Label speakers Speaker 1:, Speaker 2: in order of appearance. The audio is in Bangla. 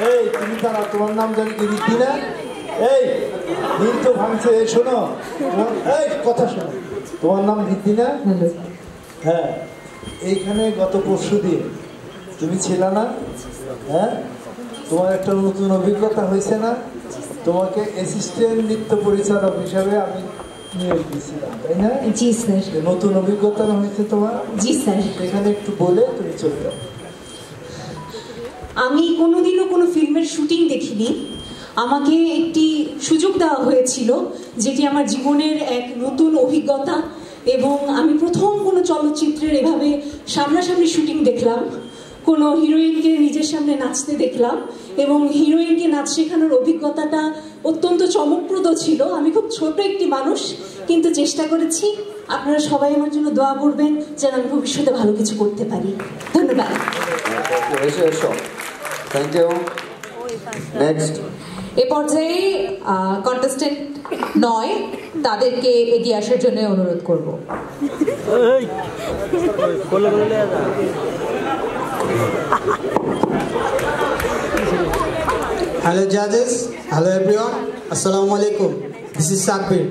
Speaker 1: এই তুমি তারা, তোমার নাম জানি কি রিদ্ধি না? এই দিন তো ভাঙছে, শোনো এই কথা শোনো, তোমার নাম রিদ্ধি না? হ্যাঁ, এইখানে গত পরশু দিন তুমি ছিল না? হ্যাঁ, তোমার একটা নতুন অভিজ্ঞতা হয়েছে না? তোমাকে অ্যাসিস্ট্যান্ট নৃত্য পরিচালক হিসাবে আমি নিয়োগ দিয়েছিলাম, তাই না?
Speaker 2: জি স্যার।
Speaker 1: নতুন অভিজ্ঞতা হয়েছে তোমার?
Speaker 2: জি স্যার।
Speaker 1: এখানে একটু বলে তুমি চলে যাও।
Speaker 2: আমি কোনোদিনও কোনো ফিল্মের শুটিং দেখিনি। আমাকে একটি সুযোগ দেওয়া হয়েছিল, যেটি আমার জীবনের এক নতুন অভিজ্ঞতা, এবং আমি প্রথম কোনো চলচ্চিত্রের এভাবে সামনাসামনি শুটিং দেখলাম। কোনো হিরোইনকে নিজের সামনে নাচতে দেখলাম, এবং হিরোইনকে নাচ শেখানোর অভিজ্ঞতাটা অত্যন্ত চমকপ্রদ ছিল। আমি খুব ছোট একটি মানুষ, কিন্তু চেষ্টা করেছি। আপনারা সবাই আমার জন্য দোয়া করবেন যেন আমি ভবিষ্যতে ভালো কিছু করতে পারি। ধন্যবাদ।
Speaker 3: Thank you. নেক্সট।
Speaker 4: এ পর্যায়ে কন্টেস্টেন্ট 9 তাদেরকে এগিয়ে আসার জন্য অনুরোধ করব।
Speaker 5: Hello judges, hello everyone, Assalamu alaikum. This is Sakbir.